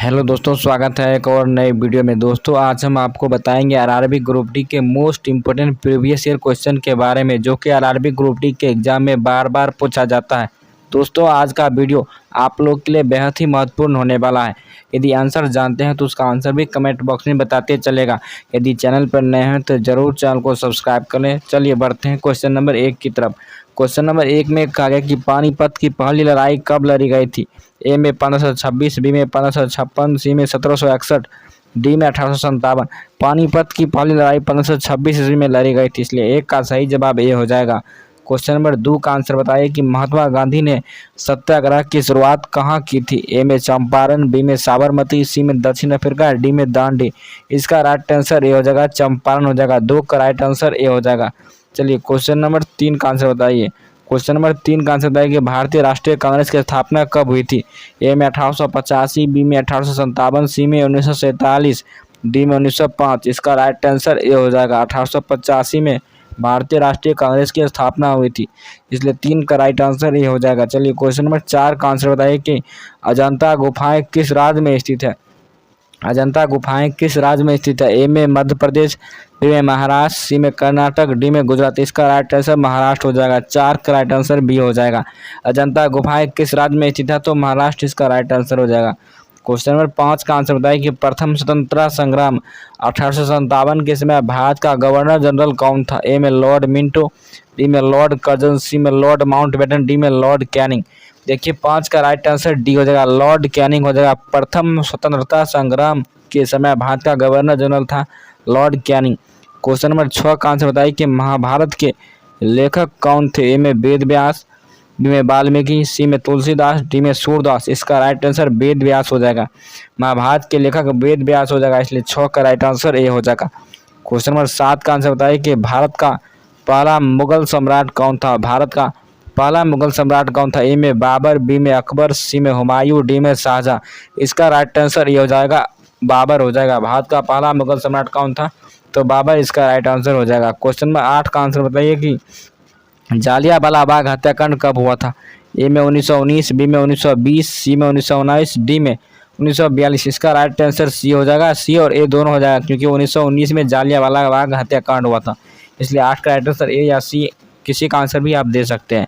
Hello दोस्तों, स्वागत है एक और नए वीडियो में। दोस्तों आज हम आपको बताएंगे आरआरबी ग्रुप डी के most important previous year question के बारे में, जो कि आरआरबी ग्रुप डी के एग्जाम में बार बार पूछा जाता है। दोस्तों आज का वीडियो आप लोग के लिए बेहद ही महत्वपूर्ण होने वाला है। यदि आंसर जानते हैं तो उसका आंसर भी कमेंट बॉक्स में बताते चलेगा। यदि चैनल पर नए हैं तो जरूर चैनल को सब्सक्राइब कर लें। चलिए बढ़ते हैं क्वेश्चन नंबर 1 की तरफ। क्वेश्चन नंबर 1 में कहा गया कि पानीपत की पहली लड़ाई कब लड़ी गई थी। ए में 1526, बी में 1556, सी में 1761, डी में 1857। पानीपत की पहली लड़ाई 1526 ईस्वी में लड़ी गई थी, इसलिए एक का सही जवाब ए हो जाएगा। क्वेश्चन नंबर 2 का आंसर बताइए कि महात्मा गांधी ने सत्याग्रह की शुरुआत कहाँ की थी। ए में चंपारण, बी में साबरमती, सी में दक्षिण अफ्रीका, डी में दांडी। इसका राइट आंसर ए हो जाएगा, चंपारण हो जाएगा। 2 का राइट आंसर ए हो जाएगा। चलिए क्वेश्चन नंबर 3 का आंसर बताइए। क्वेश्चन नंबर 3 का आंसर बताइए कि भारतीय राष्ट्रीय कांग्रेस की स्थापना कब हुई थी। ए में 1885, बी में 1857, सी में 1947, डी में 1905। इसका राइट आंसर ए हो जाएगा। 1885 में भारतीय राष्ट्रीय कांग्रेस की स्थापना हुई थी, इसलिए 3 का राइट आंसर ए हो जाएगा। चलिए क्वेश्चन नंबर 4 का आंसर बताइए कि अजंता गुफाएं किस राज्य में स्थित है। अजंता गुफाएं किस राज्य में स्थित है। ए में मध्य प्रदेश, बी में महाराष्ट्र, सी में कर्नाटक, डी में गुजरात। इसका राइट आंसर महाराष्ट्र हो जाएगा। 4 का राइट आंसर बी हो जाएगा। अजंता गुफाएं किस राज्य में स्थित है, तो महाराष्ट्र इसका राइट आंसर हो जाएगा। क्वेश्चन नंबर 5 का आंसर बताइए कि प्रथम स्वतंत्रता संग्राम 1857 के समय भारत का गवर्नर जनरल कौन था। ए में लॉर्ड मिंटो, बी में लॉर्ड कर्जन, सी में लॉर्ड माउंटबेटन, डी में लॉर्ड कैनिंग। देखिए 5 का राइट आंसर डी हो जाएगा, लॉर्ड कैनिंग हो जाएगा। प्रथम स्वतंत्रता संग्राम के समय भारत का गवर्नर जनरल था लॉर्ड कैनिंग। क्वेश्चन नंबर 6 का आंसर बताइए कि महाभारत के लेखक कौन थे। ए में वेद व्यास, बी में वाल्मीकि, सी में तुलसीदास, डी में सूरदास। इसका राइट आंसर वेद व्यास हो जाएगा। महाभारत के लेखक वेद व्यास हो जाएगा, इसलिए 6 का राइट आंसर ए हो जाएगा। क्वेश्चन नंबर 7 का आंसर बताइए कि भारत का पहला मुगल सम्राट कौन था। भारत का पहला मुगल सम्राट कौन था। ए में बाबर, बी में अकबर, सी में हुमायूं, डी में शाहजहां। इसका राइट आंसर ये हो जाएगा, बाबर हो जाएगा। भारत का पहला मुगल सम्राट कौन था, तो बाबर इसका राइट आंसर हो जाएगा। क्वेश्चन नंबर 8 का आंसर बताइए कि जालियांवाला बाग हत्याकांड कब हुआ था। ए में 1919, बी में 1920, सी में 1919, डी में 1942। इसका राइट आंसर सी हो जाएगा। सी और ए दोनों हो जाएगा, क्योंकि 1919 में जालियांवाला बाग हत्याकांड हुआ था, इसलिए 8 का राइट आंसर ए या सी किसी का आंसर भी आप दे सकते हैं।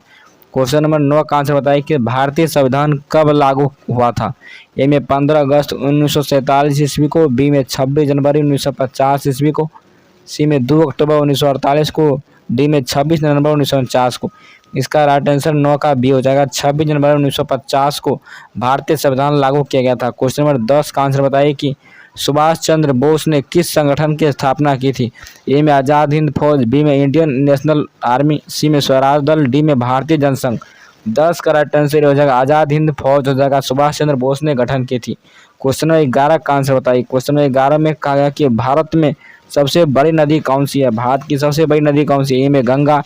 क्वेश्चन नंबर 9 का आंसर बताइए कि भारतीय संविधान कब लागू हुआ था। ए में 15 अगस्त 1947 ईस्वी को, बी में 26 जनवरी 1950 ईस्वी को, सी में 2 अक्टूबर 1948 को, डी में 26 नवंबर 1949 को। इसका राइट आंसर 9 का बी हो जाएगा। 26 जनवरी 1950 को भारतीय संविधान लागू किया गया था। क्वेश्चन नंबर 10 का आंसर बताइए कि सुभाष चंद्र बोस ने किस संगठन की स्थापना की थी। ए में आज़ाद हिंद फौज, बी में इंडियन नेशनल आर्मी, सी में स्वराज दल, डी में भारतीय जनसंघ। 10 का राइट आंसर हो जाएगा, आज़ाद हिंद फौज हो जाएगा। सुभाष चंद्र बोस ने गठन की थी। क्वेश्चन नंबर 11 का आंसर बताइए। क्वेश्चन नंबर 11 में कहा गया कि भारत में सबसे बड़ी नदी कौन सी है। भारत की सबसे बड़ी नदी कौन सी है। ए में गंगा,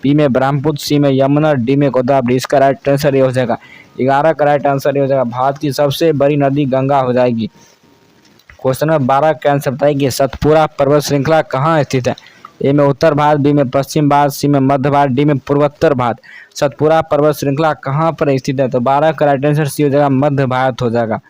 बी में ब्रह्मपुत्र, सी में यमुना, डी में गोदावरी। इसका राइट आंसर ये हो जाएगा। 11 का राइट आंसर ये हो जाएगा, भारत की सबसे बड़ी नदी गंगा हो जाएगी। क्वेश्चन नंबर 12 का आंसर बताइए कि सतपुरा पर्वत श्रृंखला कहाँ स्थित है। ए में उत्तर भारत, बी में पश्चिम भारत, सी में मध्य भारत, डी में पूर्वोत्तर भारत। सतपुरा पर्वत श्रृंखला कहाँ पर स्थित है, तो 12 का राइट आंसर सी हो जाएगा, मध्य भारत हो जाएगा।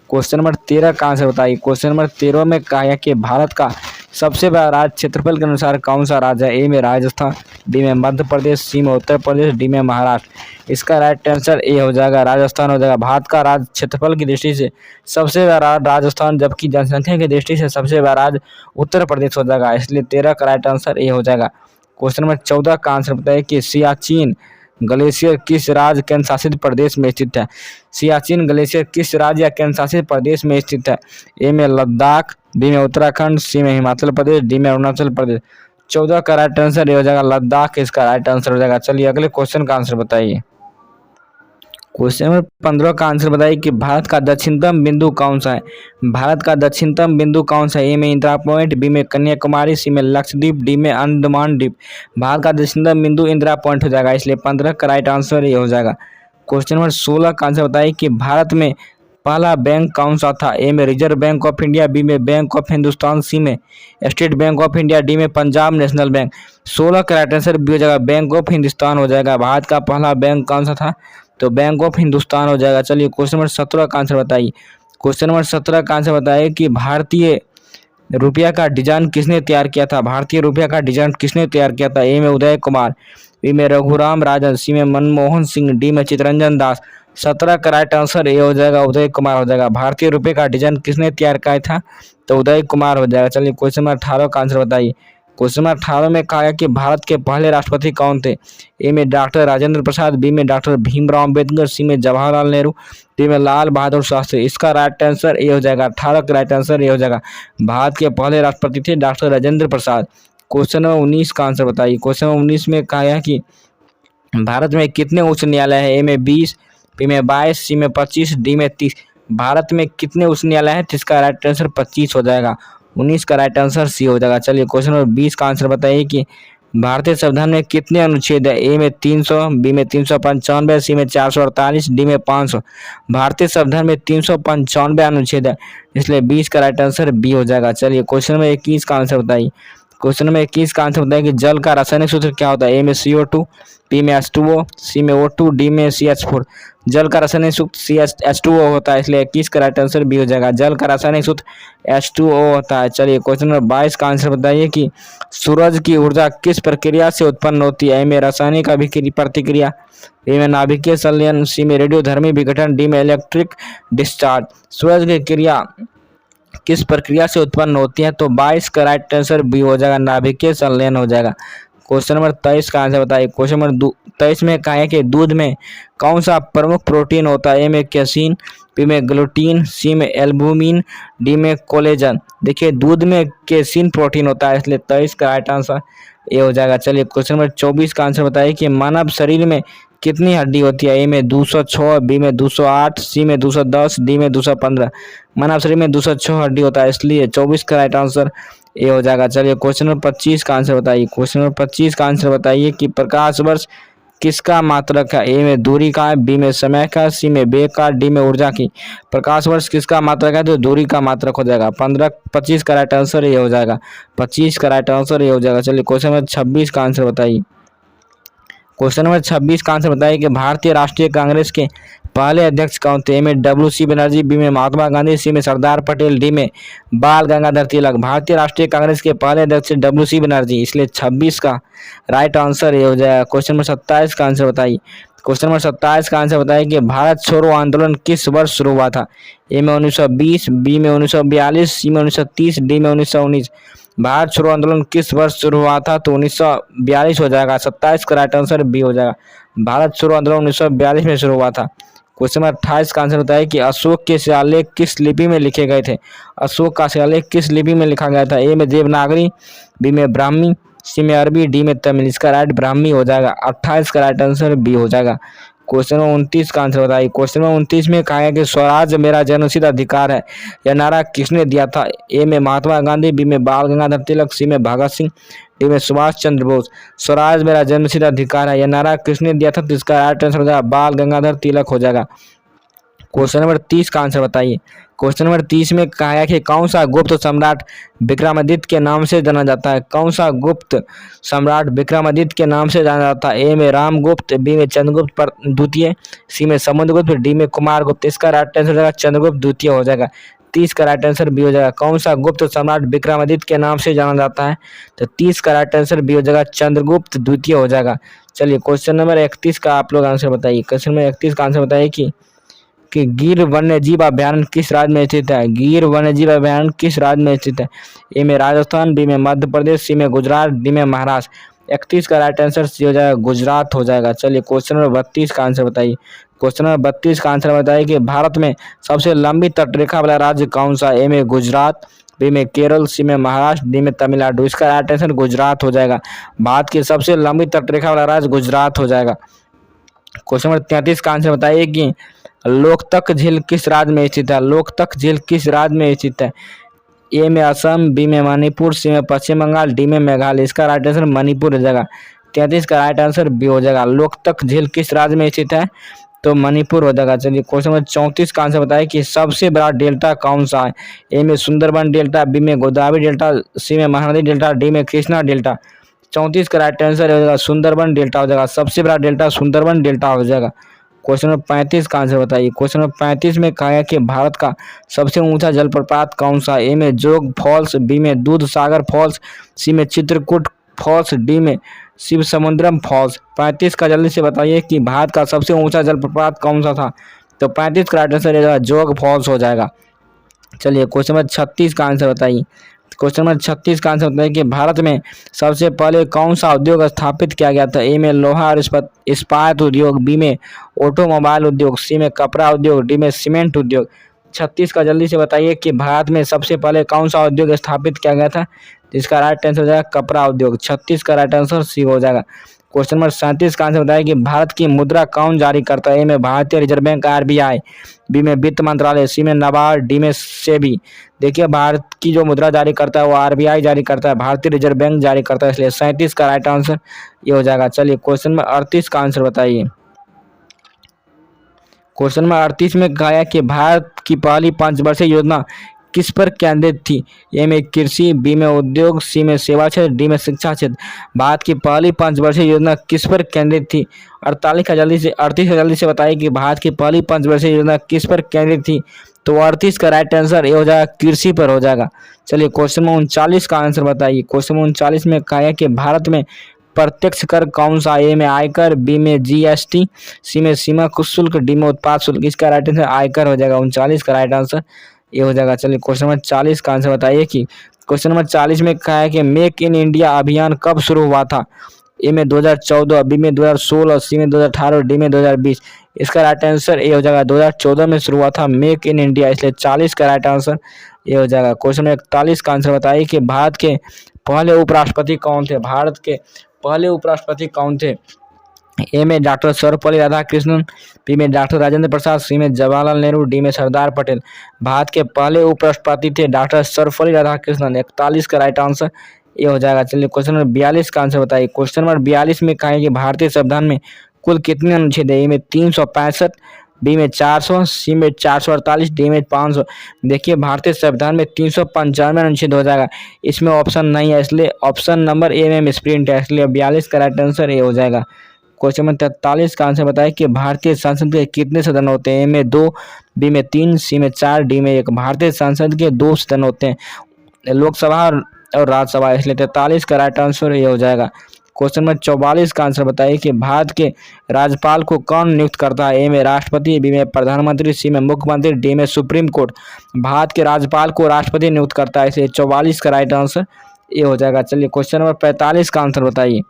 क्वेश्चन नंबर 13 का आंसर बताइए। क्वेश्चन नंबर 13 में कहा है कि भारत का सबसे बड़ा राज्य क्षेत्रफल के अनुसार कौन सा राज्य है। ए में राजस्थान, बी में मध्य प्रदेश, सी में उत्तर प्रदेश, डी में महाराष्ट्र। इसका राइट आंसर ए हो जाएगा, राजस्थान हो जाएगा। भारत का राज्य क्षेत्रफल की दृष्टि से सबसे बड़ा राज्य राजस्थान, जबकि जनसंख्या की दृष्टि से सबसे बड़ा राज्य उत्तर प्रदेश हो जाएगा, इसलिए 13 का राइट आंसर ए हो जाएगा। क्वेश्चन नंबर 14 का आंसर बताइए कि सियाचिन ग्लेशियर किस राज्य केंद्र शासित प्रदेश में स्थित है। सियाचिन ग्लेशियर किस राज्य या केंद्र शासित प्रदेश में स्थित है। ए में लद्दाख, बी में उत्तराखंड, सी में हिमाचल प्रदेश, डी में अरुणाचल प्रदेश। 14 का राइट आंसर ये हो जाएगा, लद्दाख इसका राइट आंसर हो जाएगा। चलिए अगले क्वेश्चन का आंसर बताइए। क्वेश्चन नंबर 15 का आंसर बताइए कि भारत का दक्षिणतम बिंदु कौन सा है। भारत का दक्षिणतम बिंदु कौन सा है। ए में इंदिरा पॉइंट, बी में कन्याकुमारी, सी में लक्षद्वीप, डी में अंडमान द्वीप। भारत का दक्षिणतम बिंदु इंदिरा पॉइंट हो जाएगा, इसलिए 15 का राइट आंसर ये हो जाएगा। क्वेश्चन नंबर 16 का आंसर बताइए कि भारत में पहला बैंक कौन सा था। ए में reserve bank of India, B में बैंक ऑफ हिंदुस्तान, सी में state bank of India, D में पंजाब नेशनल बैंक। 16 का राइट आंसर बी हो जाएगा, बैंक ऑफ हिंदुस्तान हो जाएगा। भारत का पहला बैंक कौन सा था, तो बैंक ऑफ हिंदुस्तान हो जाएगा। चलिए क्वेश्चन नंबर 17 का आंसर बताइए। क्वेश्चन नंबर 17 का आंसर बताइए कि भारतीय रुपया का डिजाइन किसने तैयार किया था। भारतीय रुपया का डिजाइन किसने तैयार किया था। ए में उदय कुमार, बी में रघुराम राजन, सी में मनमोहन सिंह, डी में चितरंजन दास। 17 का राइट आंसर ए हो जाएगा, उदय कुमार हो जाएगा। भारतीय रुपये का डिजाइन किसने तैयार किया था, तो उदय कुमार हो जाएगा। चलिए क्वेश्चन नंबर 18 का आंसर बताइए। क्वेश्चन नंबर 18 में कहा गया कि भारत के पहले राष्ट्रपति कौन थे। ए में डॉक्टर राजेंद्र प्रसाद, बी में डॉक्टर भीमराव अम्बेडकर, सी में जवाहरलाल नेहरू, डी में लाल बहादुर शास्त्री। इसका राइट आंसर ए हो जाएगा, 18 का राइट आंसर ए हो जाएगा। भारत के पहले राष्ट्रपति थे doctor Rajendra Prasad. Question number 19 का आंसर बताइए। क्वेश्चन नंबर 19 में कहा गया कि भारत में कितने उच्च न्यायालय है। ए में 20, बी में 22, सी में 25, डी में 30। भारत में कितने उच्च न्यायालय है, तो इसका राइट आंसर 25 हो जाएगा। 19 का राइट आंसर सी हो जाएगा। चलिए क्वेश्चन नंबर 20 का आंसर बताइए कि भारतीय संविधान में कितने अनुच्छेद है। ए में 300, बी में 395, सी में 448, डी में 500। भारतीय संविधान में 395 अनुच्छेद है, इसलिए 20 का राइट आंसर बी हो जाएगा। चलिए क्वेश्चन नंबर 21 का आंसर बताइए। क्वेश्चन नंबर 21 का आंसर बताइए कि जल का रासायनिक सूत्र क्या होता है। ए में CO2, बी में H2O, सी में O2, डी में CH4। जल का रासायनिक सूत्र H2O होता है, इसलिए 21 का राइट आंसर बी हो जाएगा। जल का रासायनिक सूत्र H2O होता है। चलिए क्वेश्चन नंबर 22 का आंसर बताइए कि सूरज की ऊर्जा किस प्रक्रिया से उत्पन्न होती है। ए में रासायनिक प्रतिक्रिया, बी में नाभिकीय संलयन, सी में रेडियोधर्मी विघटन, डी में इलेक्ट्रिक डिस्चार्ज। सूरज की क्रिया किस प्रक्रिया से उत्पन्न होती है, तो 22 का राइट आंसर बी हो जाएगा, नाभिकीय संलयन हो जाएगा। क्वेश्चन नंबर 23 का आंसर बताइए। क्वेश्चन नंबर 23 में कहा है कि दूध में कौन सा प्रमुख प्रोटीन होता है। ए में कैसीन, बी में ग्लूटीन, सी में एल्बुमिन, डी में कोलेजन। देखिए दूध में कैसीन प्रोटीन होता है, इसलिए 23 का राइट आंसर ए हो जाएगा। चलिए क्वेश्चन नंबर 24 का आंसर बताइए कि मानव शरीर में कितनी हड्डी होती है। ए में 206, बी में 208, सी में 210, डी में 215। मानव शरीर में 206 हड्डी होता है, इसलिए 24 का राइट आंसर ए हो जाएगा। चलिए क्वेश्चन नंबर 25 का आंसर बताइए। क्वेश्चन नंबर 25 का आंसर बताइए कि प्रकाश वर्ष किसका मात्रक है। ए में दूरी का है, बी में समय का, सी में वेग का, डी में ऊर्जा की। प्रकाश वर्ष किसका मात्रक है, तो दूरी का मात्रक हो जाएगा। 25 का राइट आंसर ये हो जाएगा। 25 का राइट आंसर ये हो जाएगा। चलिए क्वेश्चन नंबर 26 का आंसर बताइए। क्वेश्चन नंबर 26 का आंसर बताइए कि भारतीय राष्ट्रीय कांग्रेस के पहले अध्यक्ष कौन थे। ए में WC बनर्जी, बी में महात्मा गांधी, सी में सरदार पटेल, डी में बाल गंगाधर तिलक। भारतीय राष्ट्रीय कांग्रेस के पहले अध्यक्ष WC बनर्जी, इसलिए 26 का राइट आंसर ये हो जाएगा। क्वेश्चन नंबर 27 का आंसर बताइए। क्वेश्चन नंबर 27 का आंसर बताइए कि भारत छोड़ो आंदोलन किस वर्ष शुरू हुआ था। ए में 1920, बी में 1942, सी में 1930, डी में 1919। भारत छोड़ो आंदोलन किस वर्ष शुरू हुआ था, तो 1942 हो जाएगा। 27 का राइट आंसर बी हो जाएगा। भारत छोड़ो आंदोलन 1942 में शुरू हुआ था। क्वेश्चन नंबर 28 का आंसर बताइए कि अशोक के शिलालेख किस लिपि में लिखे गए थे। अशोक का शिलालेख किस लिपि में लिखा गया था। ए में देवनागरी, बी में ब्राह्मी, सी में अरबी, डी में तमिल। इसका राइट ब्राह्मी हो जाएगा। 28 का राइट आंसर बी हो जाएगा। क्वेश्चन नंबर 29 का आंसर बताइए। क्वेश्चन नंबर 29 में कहा है कि स्वराज मेरा जन्मसिद्ध अधिकार है, यह नारा किसने दिया था। ए में महात्मा गांधी, बी में बाल गंगाधर तिलक, सी में भगत सिंह, डी में सुभाष चंद्र बोस। स्वराज मेरा जन्मसिद्ध अधिकार है, यह नारा किसने दिया था, तो इसका राइट आंसर हो जाएगा बाल गंगाधर तिलक हो जाएगा। क्वेश्चन नंबर 30 का आंसर बताइए। क्वेश्चन नंबर 30 में कहा है कि कौन सा गुप्त सम्राट विक्रमादित्य के नाम से जाना जाता है। कौन सा गुप्त सम्राट विक्रमादित्य के नाम से जाना जाता है। ए में रामगुप्त, बी में चंद्रगुप्त द्वितीय, सी में समुद्रगुप्त, डी में कुमारगुप्त। इसका राइट आंसर हो जाएगा चंद्रगुप्त द्वितीय हो जाएगा। 30 का राइट आंसर बी हो जाएगा। कौन सा गुप्त सम्राट विक्रमादित्य के नाम से जाना जाता है, तो 30 का राइट आंसर बी हो जाएगा, चंद्रगुप्त द्वितीय हो जाएगा। चलिए क्वेश्चन नंबर 31 का आप लोग आंसर बताइए। क्वेश्चन नंबर 31 का आंसर बताइए कि गिर वन्यजीव अभयारण्य किस राज्य में स्थित है। गिर वन्यजीव अभयारण्य किस राज्य में स्थित है। ए में राजस्थान, बी में मध्य प्रदेश, सी में गुजरात, डी में महाराष्ट्र। 31 का राइट आंसर सी हो जाएगा, गुजरात हो जाएगा। चलिए क्वेश्चन नंबर 32 का आंसर बताइए। क्वेश्चन नंबर 32 का आंसर बताइए कि भारत में सबसे लंबी तटरेखा वाला राज्य कौन सा। ए में गुजरात, बी में केरल, सी में महाराष्ट्र, डी में तमिलनाडु। इसका राइट आंसर गुजरात हो जाएगा। भारत की सबसे लंबी तटरेखा वाला राज्य गुजरात हो जाएगा। क्वेश्चन नंबर 33 का आंसर बताइए कि लोकतक झील किस राज्य में स्थित है। लोकतक झील किस राज्य में स्थित है। ए में असम, बी में मणिपुर, सी में पश्चिम बंगाल, डी में मेघालय। इसका राइट आंसर मणिपुर हो जाएगा। 33 का राइट आंसर बी हो जाएगा। लोकतक झील किस राज्य में स्थित है, तो मणिपुर हो जाएगा। चलिए क्वेश्चन नंबर 34 का आंसर बताइए कि सबसे बड़ा डेल्टा कौन सा है। ए में सुंदरबन डेल्टा, बी में गोदावरी डेल्टा, सी में महानदी डेल्टा, डी में कृष्णा डेल्टा। 34 का राइट आंसर हो जाएगा सुंदरबन डेल्टा हो जाएगा। सबसे बड़ा डेल्टा सुंदरबन डेल्टा हो जाएगा। क्वेश्चन नंबर 35 का आंसर बताइए। क्वेश्चन नंबर 35 में कहा गया कि भारत का सबसे ऊंचा जलप्रपात कौन सा? ए में जोग फॉल्स, बी में दूध सागर फॉल्स, सी में चित्रकूट फॉल्स, डी में शिव समुद्रम फॉल्स। 35 का जल्दी से बताइए कि भारत का सबसे ऊंचा जलप्रपात कौन सा था? तो 35 का राइट आंसर जोग फॉल्स हो जाएगा। चलिए क्वेश्चन नंबर 36 का आंसर बताइए। क्वेश्चन नंबर 36 का आंसर बताइए कि भारत में सबसे पहले कौन सा उद्योग स्थापित किया गया था? ए में लोहा और इस्पात उद्योग, बी में ऑटोमोबाइल उद्योग, सी में कपड़ा उद्योग, डी में सीमेंट उद्योग। 36 का जल्दी से बताइए कि भारत में सबसे पहले कौन सा उद्योग स्थापित किया गया था? इसका राइट आंसर हो जाएगा कपड़ा उद्योग। 36 का राइट आंसर सी हो जाएगा। क्वेश्चन नंबर 37 का आंसर बताइए कि भारत की मुद्रा कौन जारी करता है? ए में भारतीय रिजर्व बैंक RBI, बी में वित्त मंत्रालय, सी में नाबार्ड, डी में सेबी। देखिए भारत की जो मुद्रा जारी करता है वो RBI जारी करता है, भारतीय रिजर्व बैंक जारी करता है, इसलिए 37 का राइट आंसर ये हो जाएगा। चलिए क्वेश्चन नंबर 38 का आंसर बताइए। क्वेश्चन नंबर 38 में कहा कि भारत की पहली पंचवर्षीय योजना किस पर केंद्रित थी? ए में कृषि, बी में उद्योग, सी में सेवा क्षेत्र, डी में शिक्षा क्षेत्र। भारत की पहली पंचवर्षीय योजना किस पर केंद्रित थी? 38 का जल्दी से बताइए कि भारत की पहली पंचवर्षीय योजना किस पर केंद्रित थी? तो 38 का राइट आंसर ये हो जाएगा कृषि पर हो जाएगा। चलिए क्वेश्चन नंबर 39 का आंसर बताइए। क्वेश्चन नंबर 39 में कहा है कि भारत में प्रत्यक्ष कर कौन सा? ए में आयकर, बी में GST, सी में सीमा शुल्क, डी में उत्पाद शुल्क। इसका राइट आंसर आयकर हो जाएगा। 39 का राइट आंसर ये हो जाएगा। चलिए क्वेश्चन नंबर 40 का आंसर बताइए कि क्वेश्चन नंबर 40 में कहा है कि मेक इन इंडिया अभियान कब शुरू हुआ था? ए में 2014, बी में 2016, सी में 2018, डी में 2020। इसका राइट आंसर ये हो जाएगा 2014 में शुरू हुआ था मेक इन इंडिया, इसलिए 40 का राइट आंसर ये हो जाएगा। क्वेश्चन नंबर 41 का आंसर बताइए कि भारत के पहले उपराष्ट्रपति कौन थे? भारत के पहले उपराष्ट्रपति कौन थे? ए में डॉक्टर सर्वपल्ली राधाकृष्णन, बी में डॉक्टर राजेंद्र प्रसाद, सी में जवाहरलाल नेहरू, डी में सरदार पटेल। भारत के पहले उपराष्ट्रपति थे डॉक्टर सर्वपल्ली राधाकृष्णन। 41 का राइट आंसर ये हो जाएगा। चलिए क्वेश्चन नंबर 42 का आंसर बताइए। क्वेश्चन नंबर 42 में कहा है कि भारतीय संविधान में कुल कितने अनुच्छेद है? ए में 365, बी में 400, सी में 448, डी में 500। देखिए भारतीय संविधान में 395 अनुच्छेद हो जाएगा, इसमें ऑप्शन नहीं है, इसलिए ऑप्शन नंबर ए में मिसप्रिंट है, इसलिए 42 का राइट आंसर ए हो जाएगा। क्वेश्चन नंबर 43 का आंसर बताइए कि भारतीय संसद के कितने सदन होते हैं? ए में 2, बी में 3, सी में 4, डी में 1। भारतीय संसद के 2 सदन होते हैं, लोकसभा और राज्यसभा, इसलिए 43 का राइट आंसर ये हो जाएगा। क्वेश्चन नंबर 44 का आंसर बताइए कि भारत के राज्यपाल को कौन नियुक्त करता है? ए में राष्ट्रपति, बी में प्रधानमंत्री, सी में मुख्यमंत्री, डी में सुप्रीम कोर्ट। भारत के राज्यपाल को राष्ट्रपति नियुक्त करता है, इसलिए 44 का राइट आंसर ये हो जाएगा। चलिए क्वेश्चन नंबर 45 का आंसर बताइए।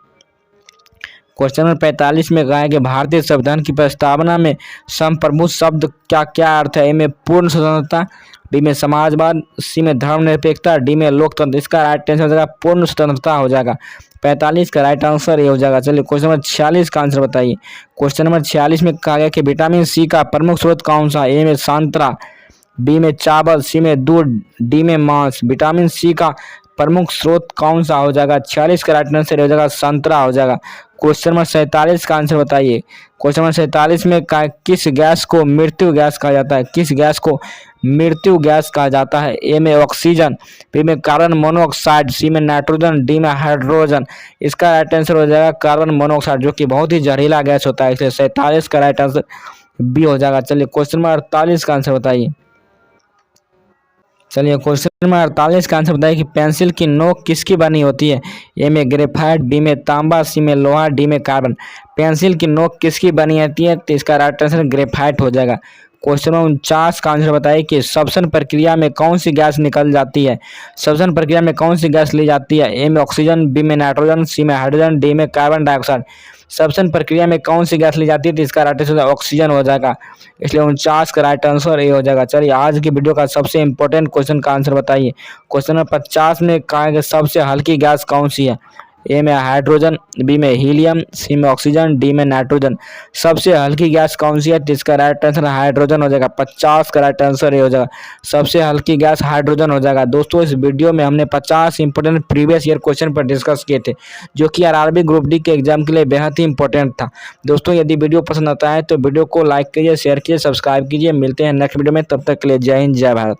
क्वेश्चन नंबर 45 में कहा है कि भारतीय संविधान की प्रस्तावना में संप्रभु शब्द का क्या अर्थ है? ए में पूर्ण स्वतंत्रता, बी में समाजवाद, सी में धर्मनिरपेक्षता, डी में लोकतंत्र। इसका राइट आंसर हो जाएगा पूर्ण स्वतंत्रता हो जाएगा। 45 का राइट आंसर ये हो जाएगा। चलिए क्वेश्चन नंबर 46 का आंसर बताइए। क्वेश्चन नंबर 46 में कहा गया कि विटामिन सी का प्रमुख स्रोत कौन सा? ए में संतरा, बी में चावल, सी में दूध, डी में मांस। विटामिन सी का प्रमुख स्रोत कौन सा हो जाएगा? 46 का राइट आंसर हो जाएगा संतरा हो जाएगा। क्वेश्चन नंबर 47 का आंसर बताइए। क्वेश्चन नंबर 47 में किस गैस को मृत्यु गैस कहा जाता है? किस गैस को मृत्यु गैस कहा जाता है? ए में ऑक्सीजन, बी में कार्बन मोनोऑक्साइड, सी में नाइट्रोजन, डी में हाइड्रोजन। इसका राइट आंसर हो जाएगा कार्बन मोनोऑक्साइड, जो कि बहुत ही जहरीला गैस होता है, इसलिए 47 का राइट आंसर बी हो जाएगा। चलिए क्वेश्चन नंबर 48 का आंसर बताइए। चलिए क्वेश्चन नंबर 48 का आंसर बताइए कि पेंसिल की नोक किसकी बनी होती है? ए में ग्रेफाइट, बी में तांबा, सी में लोहा, डी में कार्बन। पेंसिल की नोक किसकी बनी होती है? तो इसका राइट आंसर ग्रेफाइट हो जाएगा। क्वेश्चन नंबर 49 का आंसर बताइए कि श्वसन प्रक्रिया में कौन सी गैस निकल जाती है? श्वसन प्रक्रिया में कौन सी गैस ली जाती है? ए में ऑक्सीजन, बी में नाइट्रोजन, सी में हाइड्रोजन, डी में कार्बन डाइऑक्साइड। श्वसन प्रक्रिया में कौन सी गैस ली जाती है? तो इसका राइट आंसर ऑक्सीजन हो जाएगा, इसलिए 49 का राइट आंसर ये हो जाएगा। चलिए आज की वीडियो का सबसे इंपॉर्टेंट क्वेश्चन का आंसर बताइए। क्वेश्चन नंबर 50 में कहा है कि सबसे हल्की गैस कौन सी है? ए में हाइड्रोजन, बी में हीलियम, सी में ऑक्सीजन, डी में नाइट्रोजन। सबसे हल्की गैस कौन सी है? तो इसका राइट आंसर हाइड्रोजन हो जाएगा। 50 का राइट आंसर ये हो जाएगा, सबसे हल्की गैस हाइड्रोजन हो जाएगा। दोस्तों इस वीडियो में हमने 50 इंपोर्टेंट प्रीवियस ईयर क्वेश्चन पर डिस्कस किए थे, जो कि आरआरबी ग्रुप डी के एग्जाम के लिए बेहद ही इंपॉर्टेंट था। दोस्तों यदि वीडियो पसंद आता है तो वीडियो को लाइक कीजिए, शेयर कीजिए, सब्सक्राइब कीजिए। मिलते हैं नेक्स्ट वीडियो में, तब तक के लिए जय हिंद, जय भारत।